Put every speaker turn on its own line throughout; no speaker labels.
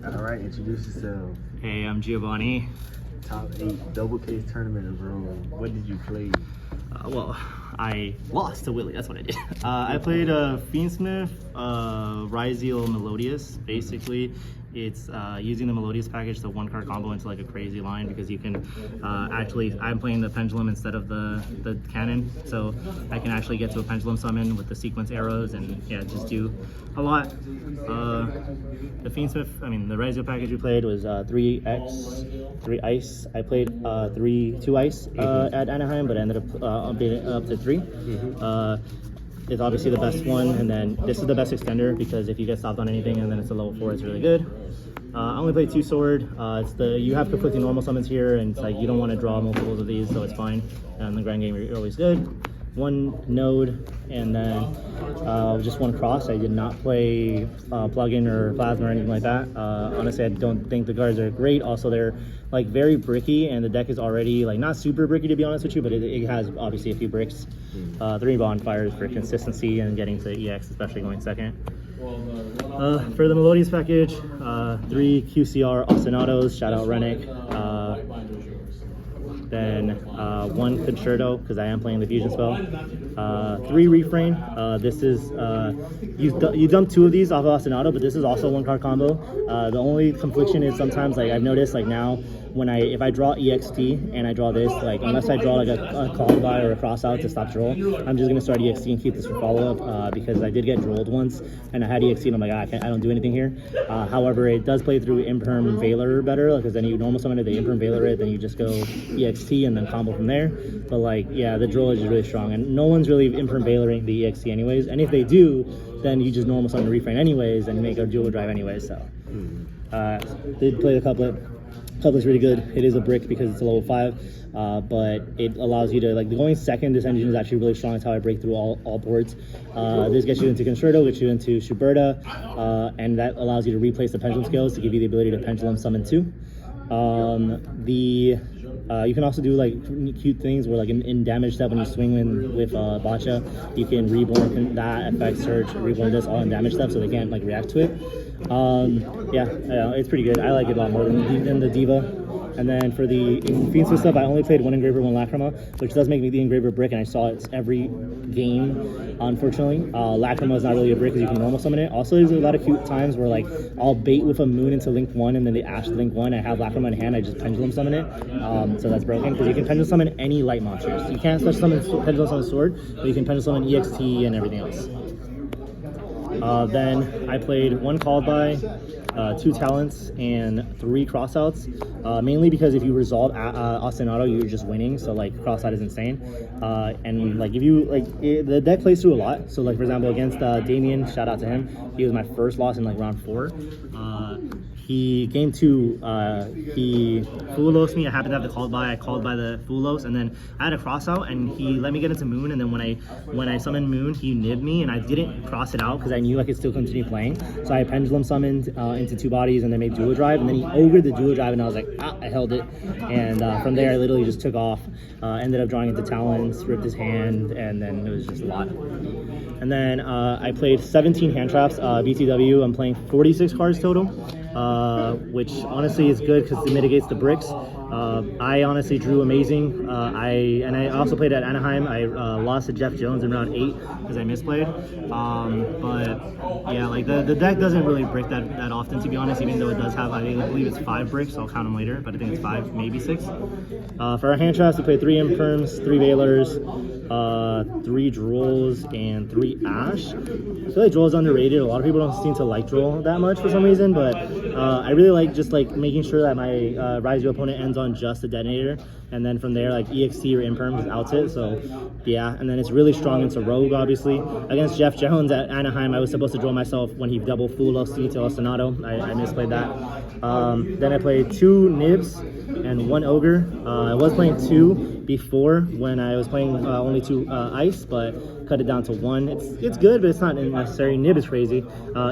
All right, introduce yourself.
Hey, I'm Giovanni.
Top 8 double case tournament of Rome. What did you play?
Well, I lost to Willie. That's what I did. I played Fiendsmith Ryzeal Melodious. Basically, it's using the Melodious package, so one card combo into like a crazy line, because you can actually, I'm playing the pendulum instead of the cannon, so I can actually get to a pendulum summon with the sequence arrows and yeah, just do a lot. The Ryzeal package we played was 3X, 3 ice. I played 2 ice at Anaheim, but I ended up updating it up to 3. It's obviously the best one, and then this is the best extender because if you get stopped on anything and then it's a level 4, it's really good. I only played 2 sword. You have conflicting normal summons here, and it's like you don't want to draw multiples of these, so it's fine. And the grand game you're always good. 1 node, and then just 1 cross. I did not play plugin or plasma or anything like that. Honestly, I don't think the cards are great. Also, they're like very bricky, and the deck is already like not super bricky to be honest with you, but it has obviously a few bricks. 3 bonfires for consistency and getting to EX, especially going second. For the Melodious package, 3 QCR Ostinatos, shout out Rennick. Then 1 Concerto, because I am playing the fusion spell. 3 Refrain. This is you dump 2 of these off of Ostinato, but this is also 1 card combo. The only confliction is sometimes like I've noticed like now when if I draw EXT and I draw this, like unless I draw like a call by or a cross out to stop droll, I'm just gonna start EXT and keep this for follow up because I did get drolled once and I had EXT and I'm like, I don't do anything here. However, it does play through Imperm Veiler better, because then you normal summon it, the Imperm Veiler it, then you just go EXT and then combo from there. But like, yeah, the droll is just really strong, and no one's really Imperm Veilering the EXT anyways. And if they do, then you just normal summon Refrain anyways and make a dual drive anyways. So did play the couplet. Couplet's really good. It is a brick because it's a level 5, but it allows you to like going second. This engine is actually really strong. It's how I break through all boards. This gets you into Concerto, gets you into Crbr, and that allows you to replace the pendulum scales to give you the ability to pendulum summon 2. You can also do like cute things where like in damage step when you swing with Botcha, you can reborn that effect search, reborn this all in damage step so they can't like react to it. Yeah, it's pretty good. I like it a lot more than the Diva. And then for the Fiendsmith stuff, I only played 1 Engraver, 1 Lacrima, which does make me the Engraver brick, and I saw it every game, unfortunately. Lacrima is not really a brick because you can normal summon it. Also, there's a lot of cute times where like I'll bait with a Moon into Link 1 and then they Ash Link 1. I have Lacrima in hand, I just pendulum summon it. So that's broken because you can pendulum summon any light monsters. You can't special summon pendulum summon Sword, but you can pendulum summon EXT and everything else. Then I played 1 Called By, 2 Talents, and 3 Crossouts, mainly because if you resolve Ostinato, you're just winning, so like Crossout is insane. And like if you the deck plays through a lot, so like for example against Damien, shout out to him, he was my first loss in like round 4. He game 2, he Fulos me. I happened to have the Called By. I called by the Fulos, and then I had a cross out, and he let me get into Moon. And then when I summoned Moon, he nibbed me, and I didn't cross it out because I knew I could still continue playing. So I pendulum summoned into 2 bodies, and then made dual drive, and then he ogred the dual drive, and I was like, I held it. And from there, I literally just took off. Ended up drawing into Talons, ripped his hand, and then it was just a lot. And then I played 17 hand traps, BTW. I'm playing 46 cards total, which honestly is good because it mitigates the bricks. I honestly drew amazing. I also played at Anaheim. I lost to Jeff Jones in round 8 because I misplayed. But yeah, like the deck doesn't really brick that often, to be honest, even though it does have, I believe it's 5 bricks. I'll count them later, but I think it's 5, maybe 6. For our hand traps, we played 3 Imperms, 3 Veilers, 3 Drolls, and 3 Ash. I feel like Droll is underrated. A lot of people don't seem to like Droll that much for some reason, but I really like just like making sure that my Ryzeal opponent ends on just a detonator, and then from there like EXT or Imperm just outs it. So yeah, and then it's really strong into Rogue, obviously. Against Jeff Jones at Anaheim, I was supposed to draw myself when he double Full OC to Ostinato. I misplayed that. Then I played 2 Nibs and 1 Ogre. I was playing 2 before when I was playing only 2 ice, but cut it down to 1. It's good, but it's not necessary. Nib is crazy.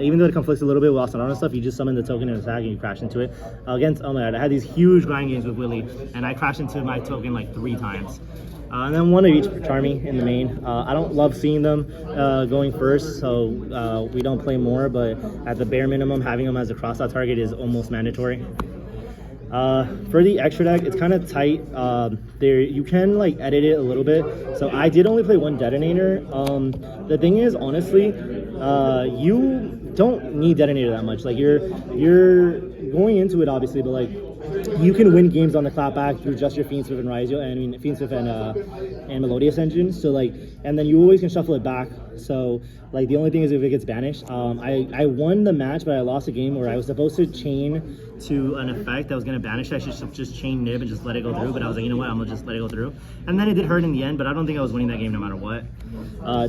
Even though it conflicts a little bit with Osanada stuff, you just summon the token and attack and you crash into it. Against, oh my god, I had these huge grind games with Willie, and I crashed into my token like 3 times. And then 1 of each for Charmy in the main. I don't love seeing them going first, so we don't play more, but at the bare minimum, having them as a cross-out target is almost mandatory. For the extra deck, it's kind of tight. There you can like edit it a little bit. So I did only play 1 detonator. The thing is, honestly, you don't need detonator that much. Like you're going into it obviously, but like you can win games on the clapback through just your Fiendsmith and Ryzeal, and I mean Fiendsmith and Melodious engine. So like, and then you always can shuffle it back. So like the only thing is if it gets banished. I won the match, but I lost a game where I was supposed to chain to an effect that was gonna banish. I should just chain Nib and just let it go through. But I was like, you know what, I'm gonna just let it go through. And then it did hurt in the end, but I don't think I was winning that game no matter what.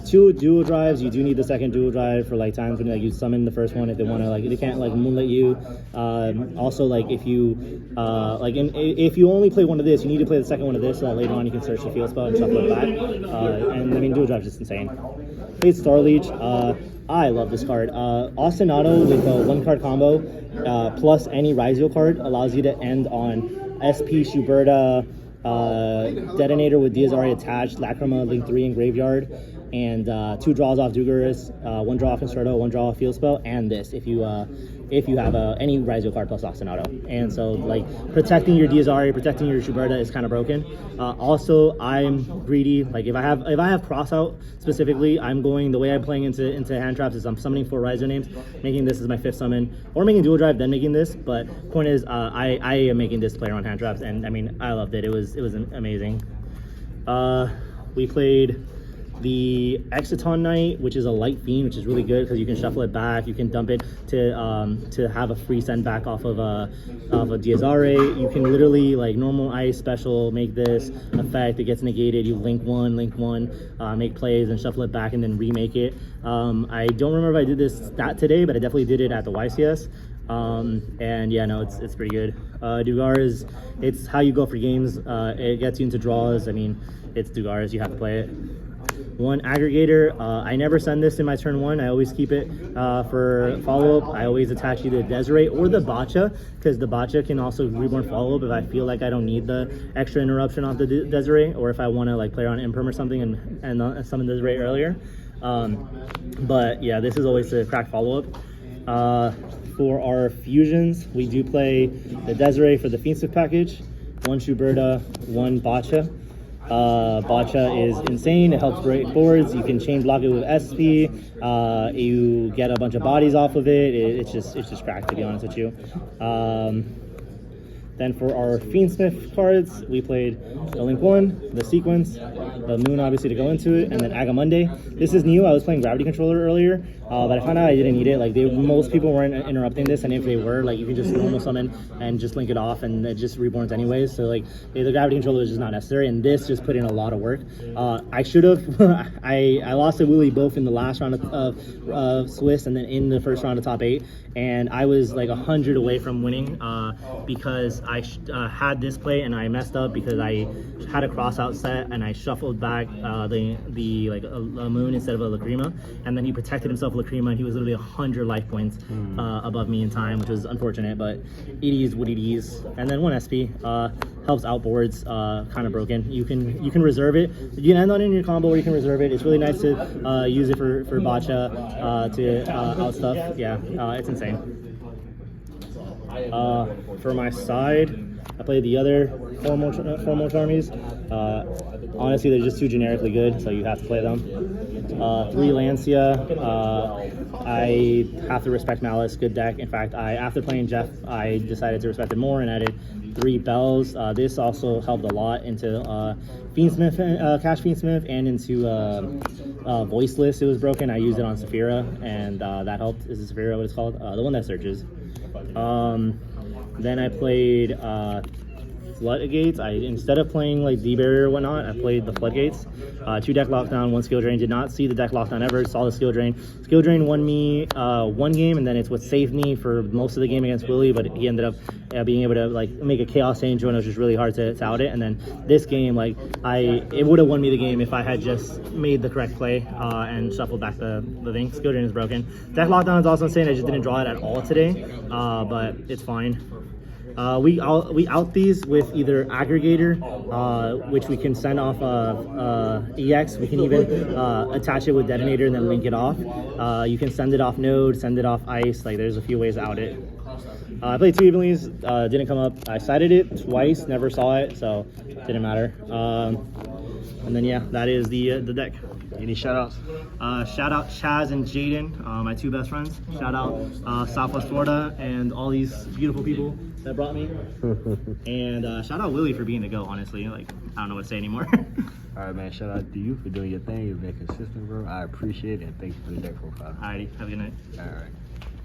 2 dual drives. You do need the second dual drive for like times when like you summon the first one if they want to, like they can't like moonlit you. Also like if you if you only play 1 of this, you need to play the second one of this so that later on you can search the field spell and shuffle it back. And I mean dual drive is just insane. Played Star Leech. I love this card. Osanada with a 1-card combo plus any Ryzeal card allows you to end on SP Shuberta, Detonator with DSRA attached, Lacrima, Link 3 in Graveyard, and 2 draws off Dugaris, 1 draw off Concerto, 1 draw off Field Spell, and this if you have any Ryzeal card plus Osanada. And so like protecting your DSRA, protecting your Shuberta is kind of broken. Also, I'm greedy. Like if I have cross out specifically, I'm going the way I'm playing into hand traps is I'm summoning 4 Ryzeal names, making this as my 5th summon, or making dual drive then making this. But point is, I am making this player on hand traps, and I mean I loved it. It was amazing. We played the Exciton Knight, which is a light fiend, which is really good because you can shuffle it back, you can dump it to have a free send back off of a DSRA. You can literally like normal ice special make this effect, it gets negated, you link one, make plays and shuffle it back and then remake it. I don't remember if I did this today, but I definitely did it at the YCS. And yeah, no, it's pretty good. Dugar it's how you go for games. It gets you into draws. I mean, it's Dugaris, you have to play it. 1 aggregator. I never send this in my turn 1. I always keep it for follow-up. I always attach either Desiree or the Bacha, because the Bacha can also reborn follow-up if I feel like I don't need the extra interruption off the Desiree, or if I want to like play around Imperm or something and summon Desiree earlier. But yeah, this is always a crack follow-up. For our fusions, we do play the Desiree for the Fiendsmith package, 1 Shuberta, 1 Bacha. Bacha is insane. It helps break boards. You can chain block it with SP. You get a bunch of bodies off of it. It's just cracked, to be honest with you. Then for our Fiendsmith cards, we played the Link 1, the Sequence, the Moon obviously to go into it, and then Agamonde. This is new. I was playing Gravity Controller earlier, but I found out I didn't need it. Like most people weren't interrupting this, and if they were, like you can just normal summon and just link it off, and it just reborns anyways. So like the Gravity Controller is just not necessary, and this just put in a lot of work. I should have. I lost to Willie both in the last round of Swiss and then in the first round of top 8, and I was like 100 away from winning because I had this play and I messed up because I had a cross out set and I shuffled back the like a Moon instead of a Lacrima, and then he protected himself with Lacrima and he was literally 100 life points above me in time, which was unfortunate, but it is what it is. And then 1 SP helps outboards, kind of broken. You can reserve it. You can end on it in your combo or you can reserve it. It's really nice to use it for Bacha to out stuff. Yeah, it's insane. For my side, I played the other four more Charmies. Honestly, they're just too generically good, so you have to play them. 3 Lancia. I have to respect Malice, good deck. In fact, after playing Jeff, I decided to respect it more and added 3 Bells. This also helped a lot into Fiendsmith, Cash Fiendsmith, and into Voiceless. It was broken. I used it on Saphira, and that helped. Is it Saphira what it's called? The one that searches. Then I played Floodgates. Instead of playing like D-Barrier or whatnot, I played the Floodgates. 2 deck lockdown, 1 skill drain. Did not see the deck lockdown ever, saw the skill drain. Skill drain won me 1 game, and then it's what saved me for most of the game against Willie, but he ended up being able to like make a Chaos Angel, and it was just really hard to out it. And then this game, like it would have won me the game if I had just made the correct play and shuffled back the thing. Skill drain is broken. Deck lockdown is also insane. I just didn't draw it at all today, but it's fine. We out these with either aggregator, which we can send off EX. We can even attach it with detonator and then link it off. You can send it off node, send it off ice. Like there's a few ways to out it. I played 2 evenlies, didn't come up. I cited it twice, never saw it, so didn't matter. And then yeah, that is the deck.
Any shout outs?
Shout out Chaz and Jaden, my 2 best friends. Shout out Southwest Florida and all these beautiful people that brought me. And shout out Willie for being the GOAT, honestly. Like, I don't know what to say anymore.
All right, man. Shout out to you for doing your thing. You've been consistent, bro. I appreciate it, and thank you for the deck profile.
Alrighty, have a good night.
All right.